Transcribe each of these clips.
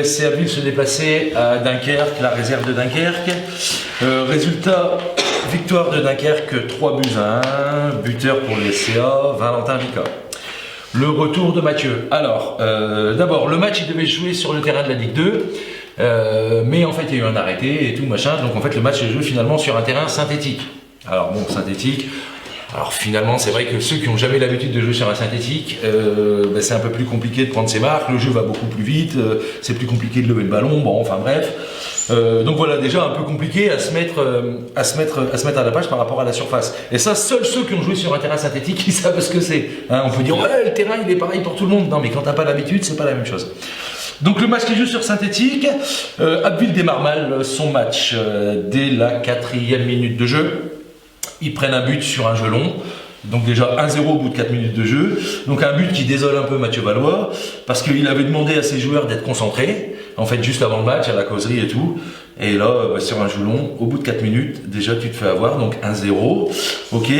le SCA Ville se déplaçait à Dunkerque, la réserve de Dunkerque. Résultat, victoire de Dunkerque 3-1, buteur pour le SCA, Valentin Vica. Le retour de Mathieu. Alors, d'abord, le match, il devait jouer sur le terrain de la Ligue 2, mais en fait, il y a eu un arrêté et tout, machin, donc en fait, le match est joué finalement sur un terrain synthétique. Alors bon, synthétique, alors finalement, c'est vrai que ceux qui n'ont jamais l'habitude de jouer sur un synthétique, c'est un peu plus compliqué de prendre ses marques, le jeu va beaucoup plus vite, c'est plus compliqué de lever le ballon, bon, enfin bref. Donc voilà, déjà un peu compliqué à se mettre à la page par rapport à la surface. Et ça, seuls ceux qui ont joué sur un terrain synthétique, ils savent ce que c'est. Hein, on peut dire, ouais, le terrain, il est pareil pour tout le monde. Non, mais quand t'as pas l'habitude, c'est pas la même chose. Donc le match qui joue sur synthétique, Abbeville démarre mal son match dès la 4e minute de jeu. Ils prennent un but sur un jeu long. Donc déjà 1-0 au bout de 4 minutes de jeu. Donc un but qui désole un peu Mathieu Valois, parce qu'il avait demandé à ses joueurs d'être concentrés, en fait juste avant le match, à la causerie et tout. Et là, sur un jeu long, au bout de 4 minutes, déjà tu te fais avoir, donc 1-0. Ok.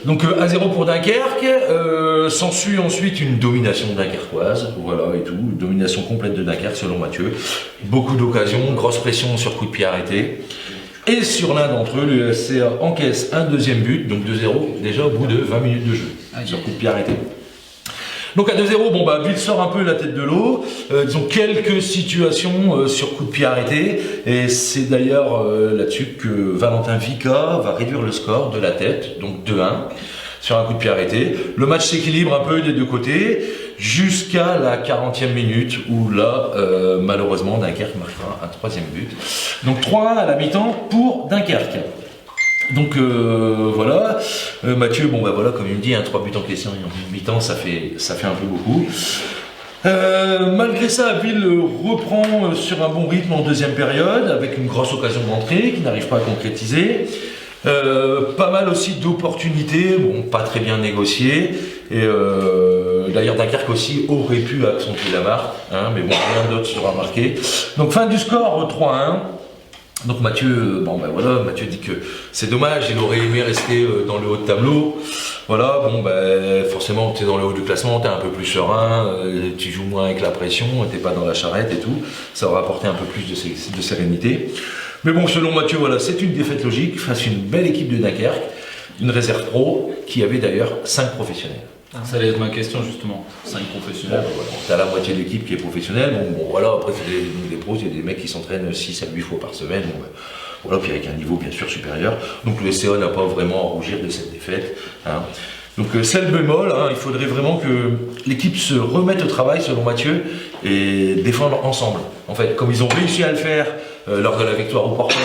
Donc 1-0 pour Dunkerque, s'ensuit ensuite une domination dunkerquoise, voilà et tout, une domination complète de Dunkerque selon Mathieu. Beaucoup d'occasions, grosse pression sur coup de pied arrêté. Et sur l'un d'entre eux, le SCA encaisse un deuxième but, donc 2-0, déjà au bout de 20 minutes de jeu, sur coup de pied arrêté. Donc à 2-0, bon bah Ville sort un peu la tête de l'eau, ils ont quelques situations sur coup de pied arrêté, et c'est d'ailleurs là-dessus que Valentin Vica va réduire le score de la tête, donc 2-1, sur un coup de pied arrêté. Le match s'équilibre un peu des deux côtés, jusqu'à la 40e minute, où là, malheureusement, Dunkerque marquera un troisième but. Donc 3-1 à la mi-temps pour Dunkerque. Donc voilà, Mathieu, bon bah voilà, comme il me dit, 3 buts encaissés en mi-temps, ça fait un peu beaucoup. Malgré ça, Ville reprend sur un bon rythme en deuxième période, avec une grosse occasion d'entrée qui n'arrive pas à concrétiser. Pas mal aussi d'opportunités, bon, pas très bien négociées. Et d'ailleurs, Dunkerque aussi aurait pu accentuer la marque, hein, mais bon, rien d'autre sera marqué. Donc fin du score 3-1. Donc Mathieu, bon ben voilà, Mathieu dit que c'est dommage, il aurait aimé rester dans le haut de tableau. Voilà, bon ben forcément tu es dans le haut du classement, tu es un peu plus serein, tu joues moins avec la pression, tu n'es pas dans la charrette et tout. Ça aurait apporté un peu plus de sérénité. Mais bon, selon Mathieu, voilà, c'est une défaite logique face à une belle équipe de Dunkerque, une réserve pro qui avait d'ailleurs 5 professionnels. Ça allait être ma question justement, 5 professionnels. Bon, voilà. Tu as la moitié de l'équipe qui est professionnelle, bon voilà, après c'est des pros, il y a des mecs qui s'entraînent 6 à 8 fois par semaine, bon, ben, voilà, puis avec un niveau bien sûr supérieur. Donc le SCA n'a pas vraiment à rougir de cette défaite. Hein. Donc c'est le bémol, hein, il faudrait vraiment que l'équipe se remette au travail selon Mathieu et défendre ensemble. En fait, comme ils ont réussi à le faire lors de la victoire au Portel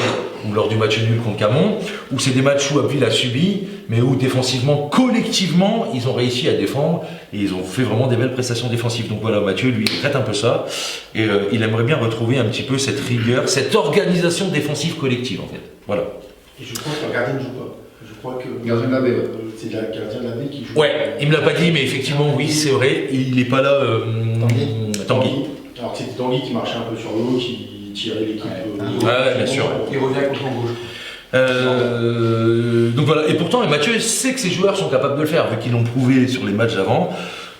ou lors du match nul contre Camon, où c'est des matchs où Abbeville a subi, mais où défensivement, collectivement, ils ont réussi à défendre et ils ont fait vraiment des belles prestations défensives. Donc voilà, Mathieu, lui, il regrette un peu ça et il aimerait bien retrouver un petit peu cette rigueur, cette organisation défensive collective en fait. Voilà. Et je crois que le gardien ne joue pas. Je crois que gardien de la baie, c'est le gardien de la baie qui joue. Ouais, il me l'a pas dit, mais effectivement, oui, c'est vrai, il n'est pas là. Tanguy. Alors que c'était Tanguy qui marchait un peu sur le haut, qui tirait l'équipe. Ouais, bien sûr. Il revient contre en gauche. Donc voilà, et pourtant Mathieu sait que ses joueurs sont capables de le faire, vu qu'ils l'ont prouvé sur les matchs d'avant.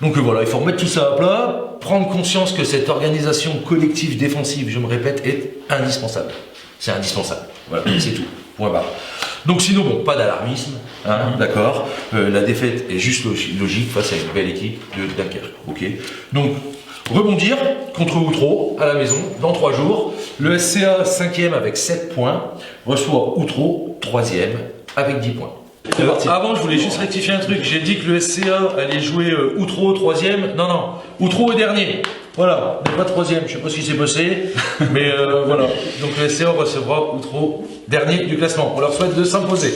Donc voilà, il faut remettre tout ça à plat, prendre conscience que cette organisation collective défensive, je me répète, est indispensable. C'est indispensable. Voilà, c'est tout. Point barre. Donc sinon, bon, pas d'alarmisme, hein, d'accord. La défaite est juste logique face à une belle équipe de Dunkerque. Ok. Donc rebondir contre Outreau à la maison dans 3 jours. Le SCA 5e avec 7 points reçoit Outreau 3e avec 10 points. Avant, je voulais juste rectifier un truc. J'ai dit que le SCA allait jouer Outreau 3e. Non, non. Outreau est dernier. Voilà, mais pas 3e. Je sais pas ce qui s'est passé. Mais voilà. Donc le SCA recevra Outreau dernier du classement. On leur souhaite de s'imposer.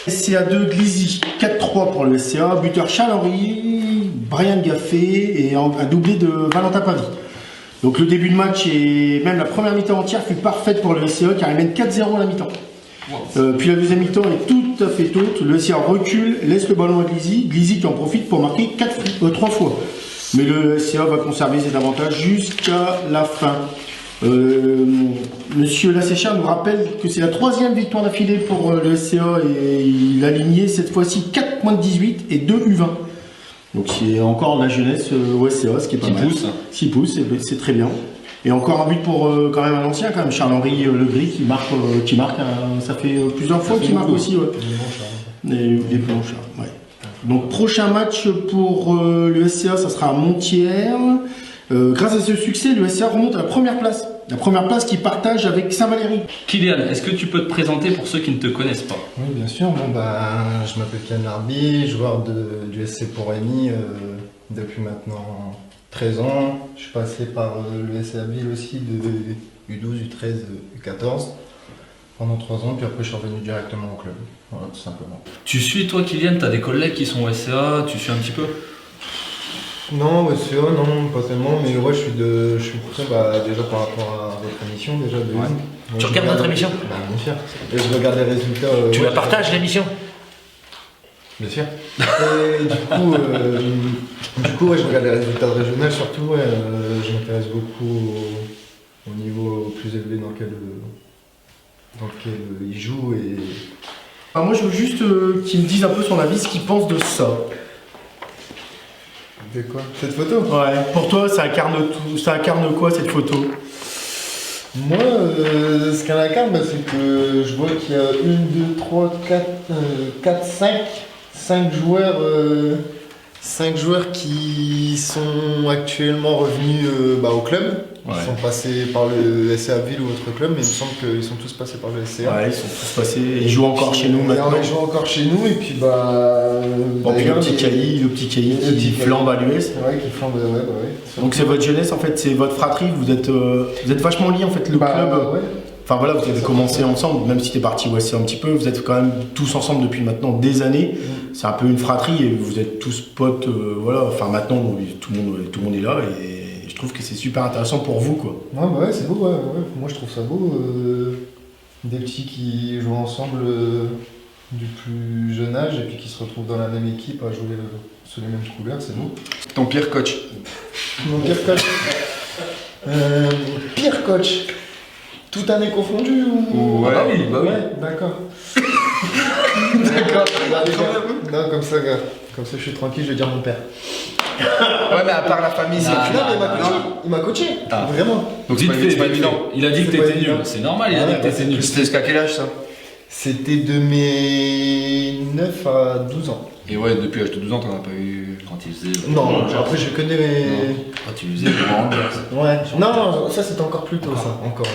SCA 2, Glizy, 4-3 pour le SCA. Buteur Charles-Henri, Brian Gaffé et un doublé de Valentin Pavie. Donc le début de match et même la première mi-temps entière fut parfaite pour le SCA car il mène 4-0 à la mi-temps. Puis la deuxième mi-temps est tout à fait autre. Le SCA recule, laisse le ballon à Glizy. Glizy qui en profite pour marquer 3 fois. Mais le SCA va conserver cet avantage jusqu'à la fin. Monsieur Lasséchard nous rappelle que c'est la 3e victoire d'affilée pour le SCA et il a aligné cette fois-ci 4 points de 18 et 2 U20. Donc c'est encore de la jeunesse au SCA, ce qui est pas mal. 6 pouces, c'est très bien. Et encore un but pour quand même un ancien, quand même, Charles-Henri Le Gris qui marque, ça fait plusieurs fois qu'il marque aussi. Ouais. Les Blanchard, ouais. Donc prochain match pour le SCA, ça sera à Montière. Grâce à ce succès, le SCA remonte à la première place. La première place qu'il partage avec Saint-Valery. Kylian, est-ce que tu peux te présenter pour ceux qui ne te connaissent pas? Oui, bien sûr. Bon, je m'appelle Kylian Larbi, joueur du SC Port-Rémy depuis maintenant 13 ans. Je suis passé par le SC Abbeville aussi de U12, U13, U14 pendant 3 ans, puis après je suis revenu directement au club. Voilà, tout simplement. Tu suis, toi, Kylian, t'as des collègues qui sont au SCA, tu suis un petit peu? Non, SCA, non, pas tellement, mais ouais, je suis prêt déjà par rapport à votre émission. Déjà, Tu regardes notre émission? Bien sûr. Et je regarde les résultats. Tu la partages l'émission? Bien sûr. Et du coup, ouais, je regarde les résultats régionaux, surtout, ouais, je m'intéresse beaucoup au niveau plus élevé dans lequel il joue. Et... Alors moi je veux juste qu'il me dise un peu son avis, ce qu'il pense de ça. De quoi? Cette photo? Ouais, pour toi ça incarne quoi cette photo? Moi, ce qu'elle incarne, c'est que je vois qu'il y a 1, 2, 3, 4, 5 joueurs, 5 joueurs qui sont actuellement revenus au club. Ouais. Ils sont passés par le SC Abbeville ou autre club, mais il me semble qu'ils sont tous passés par le SCA. Ouais, ils sont tous passés, ils jouent encore chez nous maintenant. Ils jouent encore chez nous, et puis Puis le petit Cailly qui flambe à l'US. Ouais, qui flambe, ouais. Donc c'est votre jeunesse en fait, c'est votre fratrie, vous êtes vachement liés en fait, le club. Ouais. Enfin voilà, vous avez commencé ensemble, même si t'es parti au SC un petit peu, vous êtes quand même tous ensemble depuis maintenant des années. C'est un peu une fratrie et vous êtes tous potes, voilà. Enfin maintenant, tout le monde est là et je trouve que c'est super intéressant pour vous quoi. Ouais, c'est beau, ouais. Moi je trouve ça beau. Des petits qui jouent ensemble du plus jeune âge et puis qui se retrouvent dans la même équipe à jouer sous les mêmes couleurs, c'est beau. Ton pire coach? Mon pire coach. Pire coach. Toute année confondue ou... Ouais. Ah oui, bah oui. Ouais, d'accord. Non, comme ça, gars. Comme ça, je suis tranquille, je vais dire mon père. Ouais, mais à part la famille, c'est Non, mais il m'a coaché. Ah. Vraiment. Donc Vite fait, c'est pas vite évident. fait. Il a dit que C'est pas t'étais nul. évident. C'est normal, il a dit que t'étais nul. C'était jusqu'à quel âge ça? C'était de mes 9 à 12 ans. Et ouais, depuis l'âge de 12 ans, t'en as pas eu. Quand il faisait. Non, après je connais mes... Quand tu faisais le grand. Ouais. Non, ça c'était encore plus tôt, ça. Encore.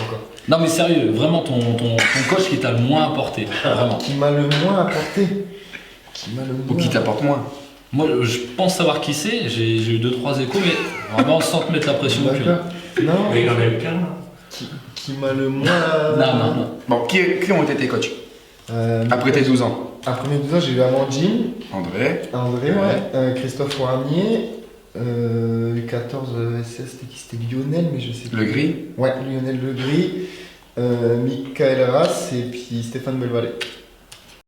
Non, mais sérieux, vraiment ton coach qui t'a le moins apporté. Vraiment. Qui m'a le moins apporté. Ou qui t'apporte moins. Moi, je pense savoir qui c'est. J'ai eu 2-3 échos, mais vraiment sans te mettre la pression. D'accord. Non. Mais il en a eu qu'un. Qui m'a le moins... Non. Bon, qui ont été tes coachs après tes 12 ans? Après mes 12 ans, j'ai eu Amandine, André. ouais. Christophe Warnier, U14 SS, c'était qui? C'était Lionel, mais je sais plus. Le gris. Ouais, Lionel Le Gris, Michael Rass et puis Stéphane Belvalet.